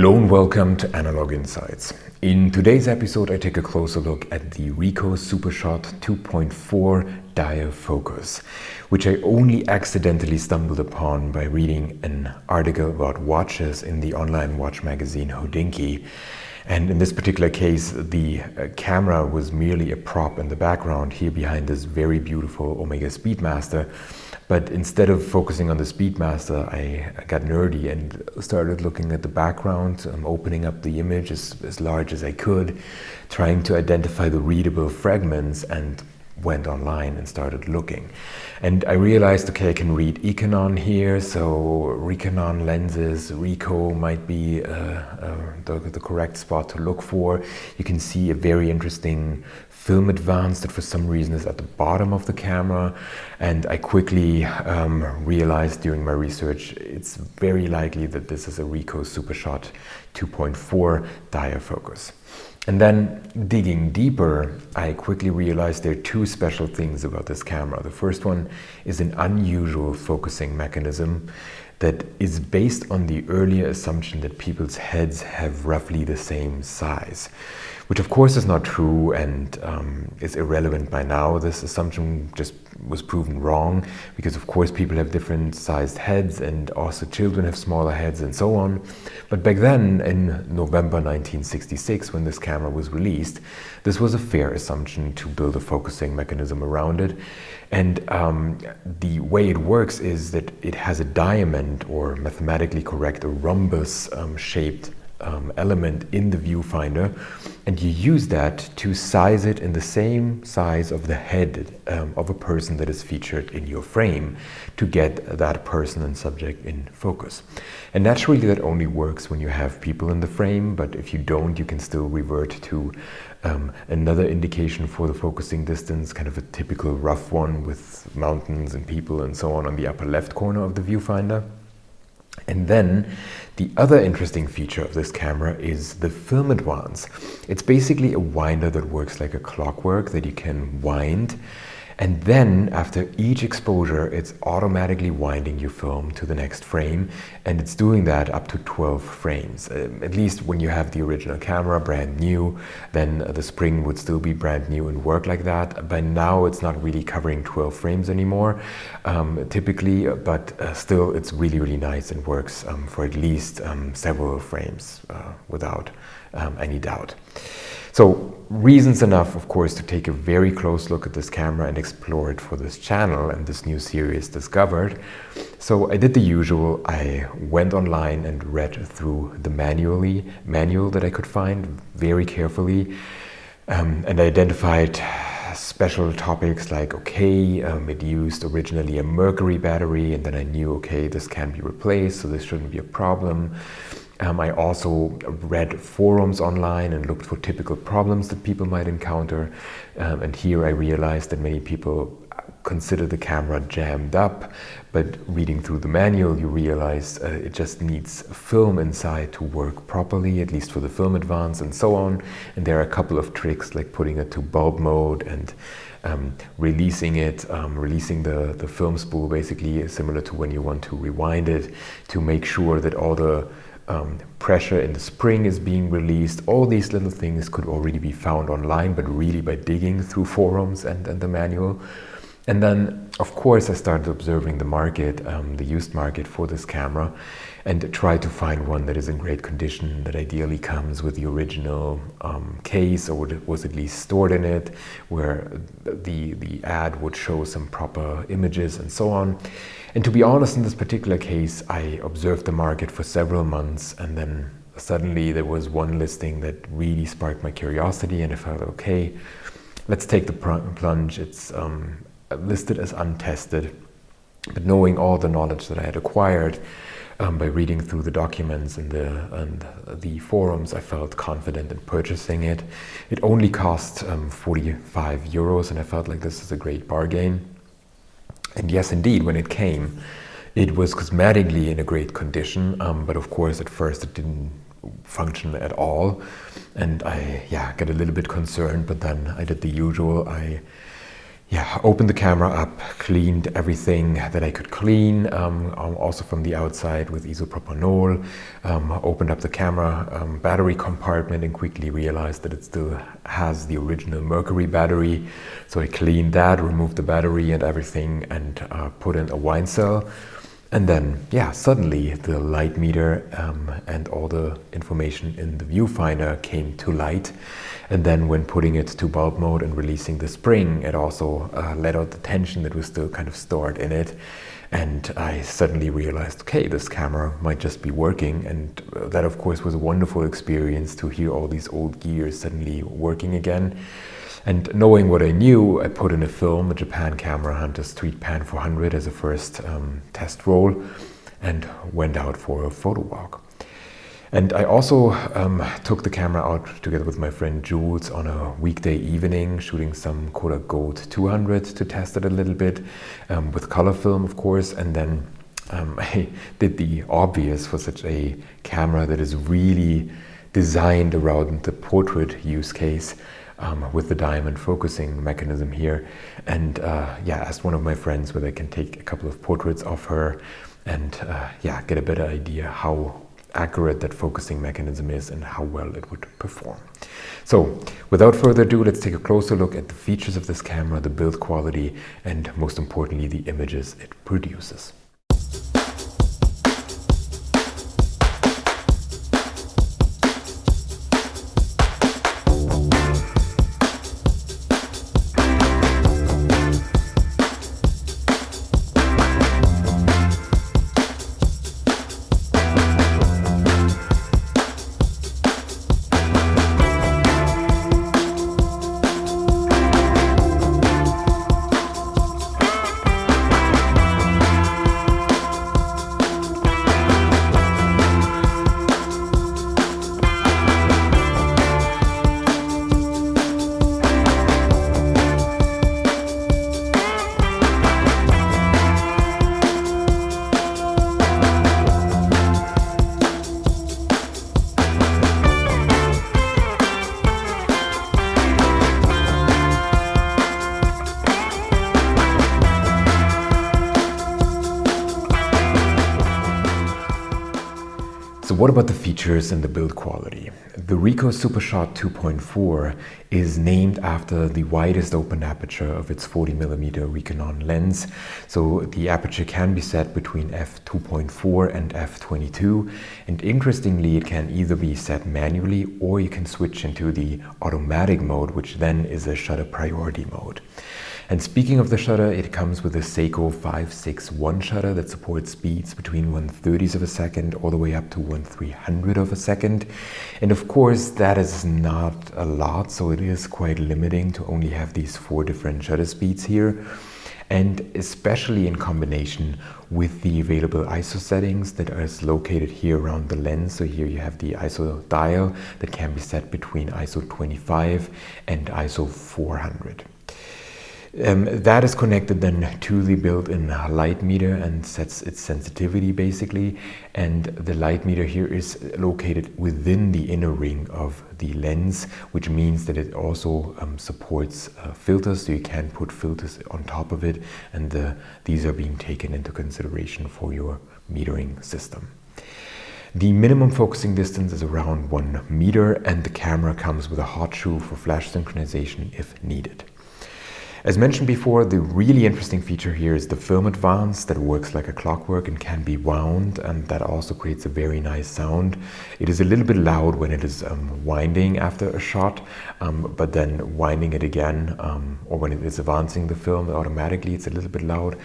Hello and welcome to Analog Insights. In today's episode, I take a closer look at the Ricoh Super Shot 2.4 dire focus, which I only accidentally stumbled upon by reading an article about watches in the online watch magazine Hodinkee. And in this particular case, the camera was merely a prop in the background here behind this very beautiful Omega Speedmaster. But instead of focusing on the Speedmaster, I got nerdy and started looking at the background, opening up the image as large as I could, trying to identify the readable fragments, and went online and started looking. And I realized, okay, I can read IKENON here, so Rikenon lenses, Ricoh might be the correct spot to look for. You can see a very interesting film advance that for some reason is at the bottom of the camera, and I quickly realized during my research it's very likely that this is a Ricoh Super Shot 2.4 dire focus. And then digging deeper, I quickly realized there are two special things about this camera. The first one is an unusual focusing mechanism that is based on the earlier assumption that people's heads have roughly the same size, which of course is not true and is irrelevant by now. This assumption just was proven wrong because of course people have different sized heads and also children have smaller heads and so on. But back then in November 1966, when this camera was released, this was a fair assumption to build a focusing mechanism around it. And the way it works is that it has a diamond, or mathematically correct, a rhombus shaped element in the viewfinder, and you use that to size it in the same size of the head of a person that is featured in your frame to get that person and subject in focus. And naturally that only works when you have people in the frame, but if you don't, you can still revert to another indication for the focusing distance, kind of a typical rough one with mountains and people and so on the upper left corner of the viewfinder. And then the other interesting feature of this camera is the film advance. It's basically a winder that works like a clockwork that you can wind, and then after each exposure it's automatically winding your film to the next frame, and it's doing that up to 12 frames. At least when you have the original camera brand new, then the spring would still be brand new and work like that. By now it's not really covering 12 frames anymore typically, but still it's really nice and works for at least several frames without any doubt. So reasons enough, of course, to take a very close look at this camera and explore it for this channel and this new series Discovered. So I did the usual. I went online and read through the manual that I could find very carefully, and I identified special topics like, okay, it used originally a mercury battery, and then I knew, okay, this can be replaced, so this shouldn't be a problem. I also read forums online and looked for typical problems that people might encounter, and here I realized that many people consider the camera jammed up, but reading through the manual you realize it just needs film inside to work properly, at least for the film advance and so on. And there are a couple of tricks like putting it to bulb mode and releasing the film spool, basically similar to when you want to rewind it, to make sure that all the pressure in the spring is being released. All these little things could already be found online, but really by digging through forums and the manual. And then, of course, I started observing the market, the used market for this camera, and tried to find one that is in great condition, that ideally comes with the original case, or was at least stored in it, where the ad would show some proper images and so on. And to be honest, in this particular case, I observed the market for several months, and then suddenly there was one listing that really sparked my curiosity, and I felt, okay, let's take the plunge. It's listed as untested, but knowing all the knowledge that I had acquired by reading through the documents and the forums, I felt confident in purchasing it. It only cost 45 euros, and I felt like this is a great bargain. And yes, indeed, when it came, it was cosmetically in a great condition, but of course at first it didn't function at all, and I got a little bit concerned, but then I did the usual. I Yeah, opened the camera up, cleaned everything that I could clean, also from the outside with isopropanol, opened up the camera battery compartment and quickly realized that it still has the original mercury battery. So I cleaned that, removed the battery and everything, and put in a wine cell. And then, yeah, suddenly the light meter and all the information in the viewfinder came to light. And then when putting it to bulb mode and releasing the spring, it also let out the tension that was still kind of stored in it. And I suddenly realized, okay, this camera might just be working. And that, of course, was a wonderful experience to hear all these old gears suddenly working again. And knowing what I knew, I put in a film, a Japan Camera Hunter Street Pan 400 as a first test roll, and went out for a photo walk. And I also took the camera out together with my friend Jules on a weekday evening, shooting some Kodak Gold 200 to test it a little bit, with color film, of course. And then I did the obvious for such a camera that is really designed around the portrait use case, with the diamond focusing mechanism here. And yeah, asked one of my friends whether I can take a couple of portraits of her and yeah, get a better idea how accurate that focusing mechanism is and how well it would perform. So without further ado, let's take a closer look at the features of this camera, the build quality, and most importantly, the images it produces. So what about the features and the build quality? The Ricoh Super Shot 2.4 is named after the widest open aperture of its 40mm Rikenon lens. So the aperture can be set between f2.4 and f22. And interestingly, it can either be set manually or you can switch into the automatic mode, which then is a shutter priority mode. And speaking of the shutter, it comes with a Seiko 561 shutter that supports speeds between 1/30th of a second all the way up to 1/300th of a second. And of course, that is not a lot, so it is quite limiting to only have these 4 different shutter speeds here. And especially in combination with the available ISO settings that are located here around the lens. So here you have the ISO dial that can be set between ISO 25 and ISO 400. That is connected then to the built-in light meter and sets its sensitivity basically. And the light meter here is located within the inner ring of the lens, which means that it also supports filters, so you can put filters on top of it, and these are being taken into consideration for your metering system. The minimum focusing distance is around 1 meter, and the camera comes with a hot shoe for flash synchronization if needed. As mentioned before, the really interesting feature here is the film advance that works like a clockwork and can be wound, and that also creates a very nice sound. It is a little bit loud when it is winding after a shot, but then winding it again, or when it is advancing the film automatically, it's a little bit loud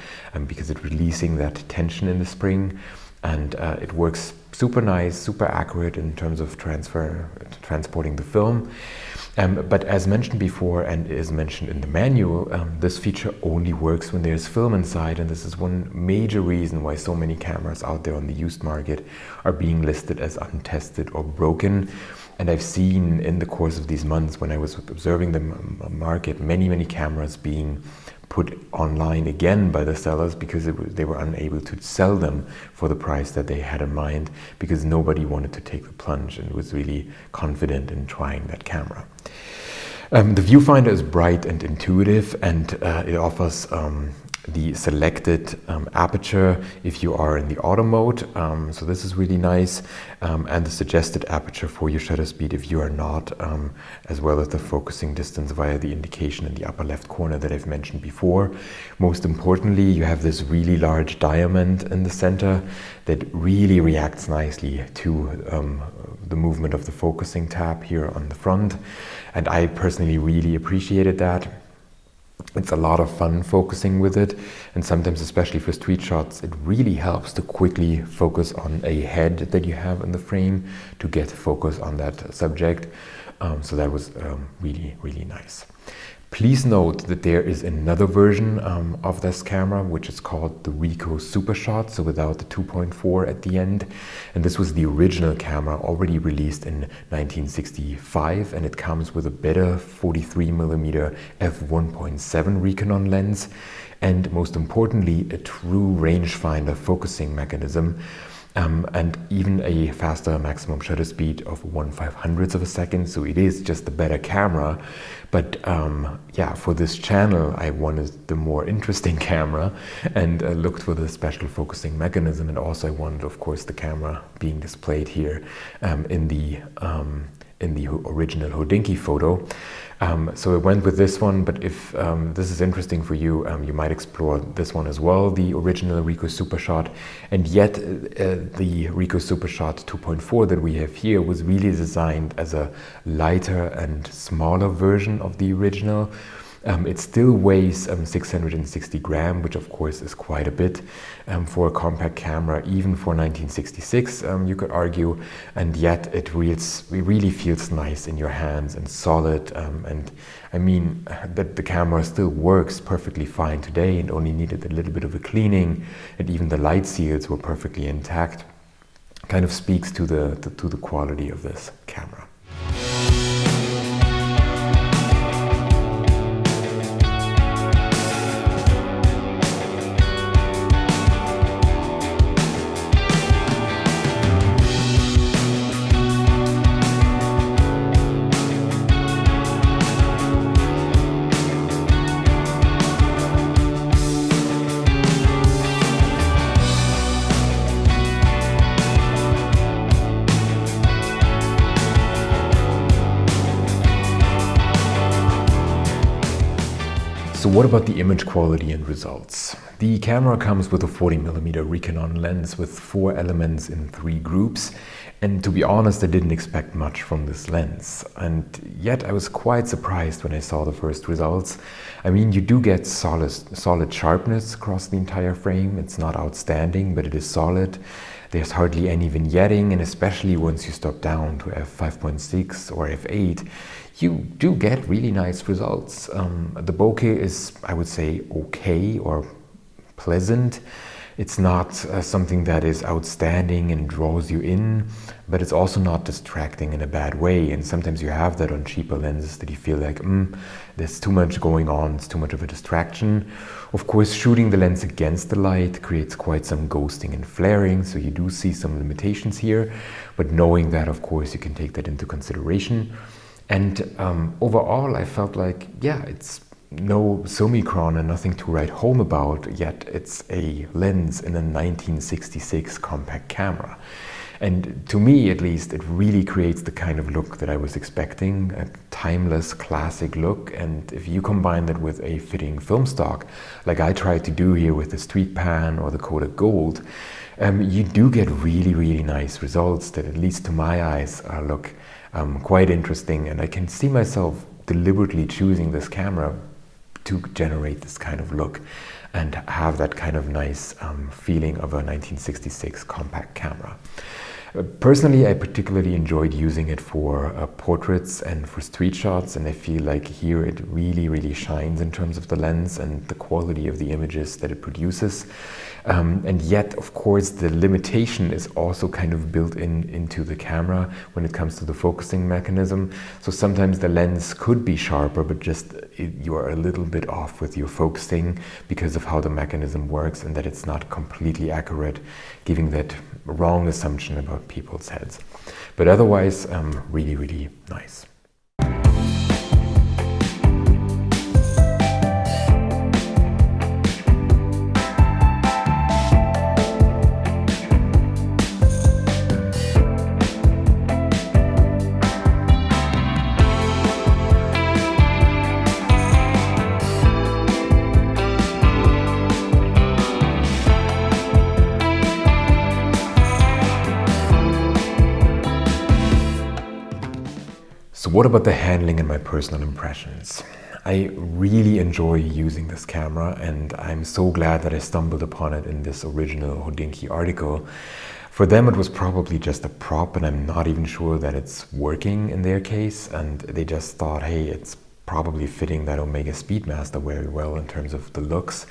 because it's releasing that tension in the spring, and it works super nice, super accurate in terms of transporting the film. But as mentioned before and is mentioned in the manual, this feature only works when there's film inside, and this is one major reason why so many cameras out there on the used market are being listed as untested or broken. And I've seen in the course of these months when I was observing the market, many cameras being put online again by the sellers because they were unable to sell them for the price that they had in mind, because nobody wanted to take the plunge and was really confident in trying that camera. The viewfinder is bright and intuitive, and it offers the selected aperture if you are in the auto mode, so this is really nice, and the suggested aperture for your shutter speed if you are not, as well as the focusing distance via the indication in the upper left corner that I've mentioned before. Most importantly, you have this really large diamond in the center that really reacts nicely to the movement of the focusing tab here on the front, and I personally really appreciated that. It's a lot of fun focusing with it, and sometimes, especially for street shots, it really helps to quickly focus on a head that you have in the frame to get focus on that subject. So that was really, really nice. Please note that there is another version of this camera, which is called the Ricoh Super Shot, so without the 2.4 at the end. And this was the original camera, already released in 1965, and it comes with a better 43mm f1.7 Rikenon lens, and most importantly, a true rangefinder focusing mechanism. And even a faster maximum shutter speed of 1/500th of a second, so it is just a better camera. But yeah, for this channel I wanted the more interesting camera and looked for the special focusing mechanism, and also I wanted, of course, the camera being displayed here in the original Hodinkee photo. So I went with this one, but if this is interesting for you, you might explore this one as well, the original Ricoh Super Shot. And yet the Ricoh Super Shot 2.4 that we have here was really designed as a lighter and smaller version of the original. It still weighs 660 grams, which of course is quite a bit for a compact camera, even for 1966, you could argue, and yet it really feels nice in your hands and solid, and I mean that the camera still works perfectly fine today and only needed a little bit of a cleaning, and even the light seals were perfectly intact. Kind of speaks to the quality of this camera. So what about the image quality and results? The camera comes with a 40mm Rikenon lens with 4 elements in 3 groups, and to be honest, I didn't expect much from this lens, and yet I was quite surprised when I saw the first results. I mean, you do get solid sharpness across the entire frame. It's not outstanding, but it is solid. There's hardly any vignetting, and especially once you stop down to f5.6 or f8, you do get really nice results. The bokeh is, I would say, okay or pleasant. It's not something that is outstanding and draws you in, but it's also not distracting in a bad way. And sometimes you have that on cheaper lenses, that you feel like, there's too much going on, it's too much of a distraction. Of course, shooting the lens against the light creates quite some ghosting and flaring, so you do see some limitations here, but knowing that, of course, you can take that into consideration. And overall, I felt like, yeah, it's no Summicron and nothing to write home about, yet it's a lens in a 1966 compact camera. And to me, at least, it really creates the kind of look that I was expecting, a timeless, classic look. And if you combine that with a fitting film stock, like I tried to do here with the Street Pan or the Kodak Gold, you do get really, really nice results that, at least to my eyes, look quite interesting. And I can see myself deliberately choosing this camera to generate this kind of look and have that kind of nice feeling of a 1966 compact camera. Personally, I particularly enjoyed using it for portraits and for street shots, and I feel like here it really, really shines in terms of the lens and the quality of the images that it produces. And yet, of course, the limitation is also kind of built into the camera when it comes to the focusing mechanism. So sometimes the lens could be sharper, but just you are a little bit off with your focusing because of how the mechanism works, and that it's not completely accurate, giving that wrong assumption about people's heads. But otherwise, really, really nice. So what about the handling and my personal impressions? I really enjoy using this camera, and I'm so glad that I stumbled upon it in this original Hodinkee article. For them it was probably just a prop, and I'm not even sure that it's working in their case, and they just thought, hey, it's probably fitting that Omega Speedmaster very well in terms of the looks.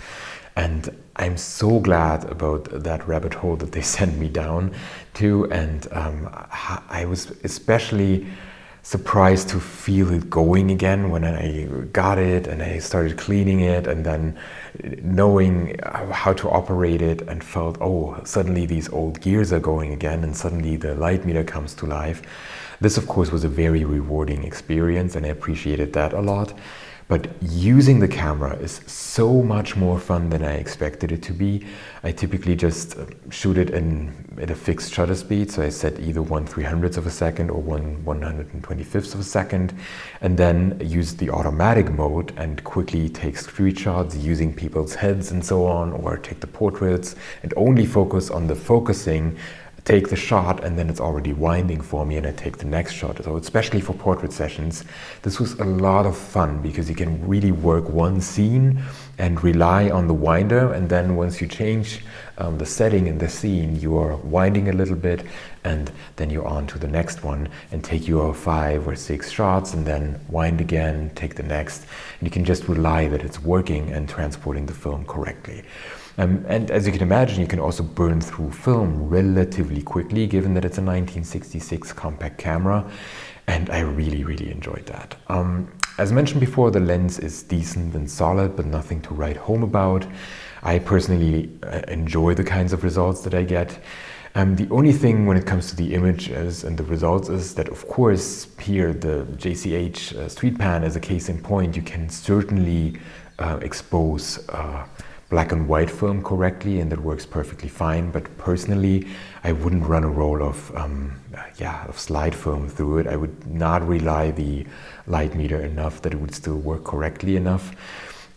And I'm so glad about that rabbit hole that they sent me down to, and I was especially surprised to feel it going again when I got it and I started cleaning it, and then knowing how to operate it, and felt, oh, suddenly these old gears are going again, and suddenly the light meter comes to life. This of course was a very rewarding experience, and I appreciated that a lot. But using the camera is so much more fun than I expected it to be. I typically just shoot it at a fixed shutter speed, so I set either 1/300th of a second or 1/125th of a second, and then use the automatic mode and quickly take street shots using people's heads and so on, or take the portraits and only focus on the focusing, take the shot, and then it's already winding for me and I take the next shot. So especially for portrait sessions, this was a lot of fun because you can really work one scene and rely on the winder, and then once you change the setting in the scene, you are winding a little bit, and then you're on to the next one and take your 5 or 6 shots and then wind again, take the next, and you can just rely that it's working and transporting the film correctly. And as you can imagine, you can also burn through film relatively quickly, given that it's a 1966 compact camera, and I really enjoyed that. As mentioned before, the lens is decent and solid, but nothing to write home about. I personally enjoy the kinds of results that I get. The only thing when it comes to the images and the results is that, of course, here the JCH Street Pan as a case in point, you can certainly expose black and white film correctly, and that works perfectly fine. But personally, I wouldn't run a roll of slide film through it. I would not rely the light meter enough that it would still work correctly enough.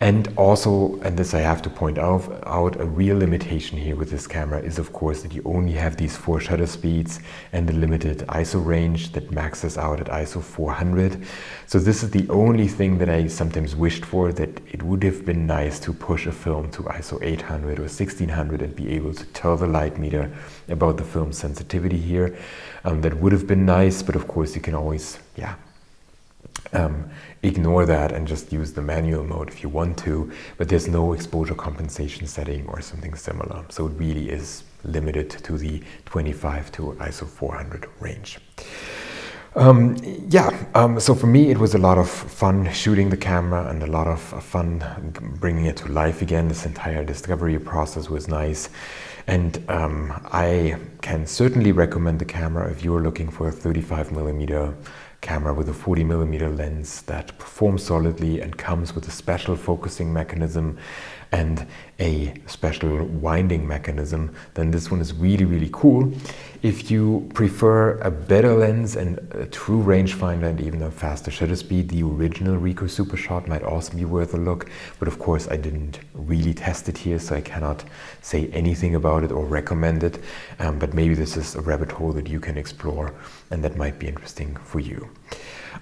And also, and this I have to point out, a real limitation here with this camera is, of course, that you only have these 4 shutter speeds and the limited ISO range that maxes out at ISO 400. So this is the only thing that I sometimes wished for, that it would have been nice to push a film to ISO 800 or 1600 and be able to tell the light meter about the film sensitivity here. That would have been nice, but of course you can always, ignore that and just use the manual mode if you want to, but there's no exposure compensation setting or something similar. So it really is limited to the 25 to ISO 400 range. So for me, it was a lot of fun shooting the camera and a lot of fun bringing it to life again. This entire discovery process was nice. And I can certainly recommend the camera if you're looking for a 35mm camera with a 40mm lens that performs solidly and comes with a special focusing mechanism and a special winding mechanism. Then this one is really cool. If you prefer a better lens and a true rangefinder and even a faster shutter speed, the original Ricoh Super Shot might also be worth a look. But of course, I didn't really test it here, so I cannot say anything about it or recommend it. But maybe this is a rabbit hole that you can explore and that might be interesting for you.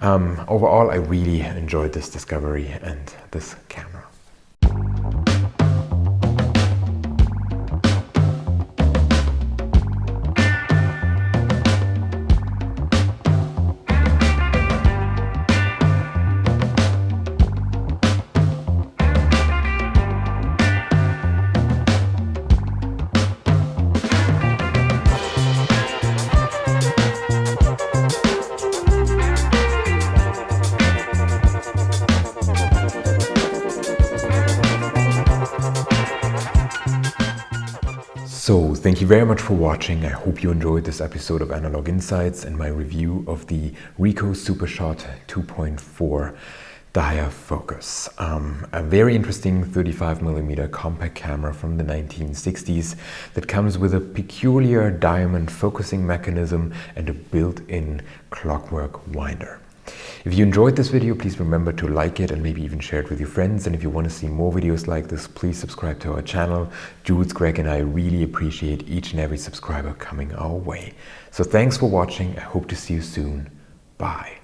Overall, I really enjoyed this discovery and this camera. So thank you very much for watching. I hope you enjoyed this episode of Analog Insights and my review of the Ricoh Super Shot 2.4 Dia Focus. A very interesting 35mm compact camera from the 1960s that comes with a peculiar diamond focusing mechanism and a built-in clockwork winder. If you enjoyed this video, please remember to like it and maybe even share it with your friends. And if you want to see more videos like this, please subscribe to our channel. Jules, Greg and I really appreciate each and every subscriber coming our way. So thanks for watching. I hope to see you soon. Bye.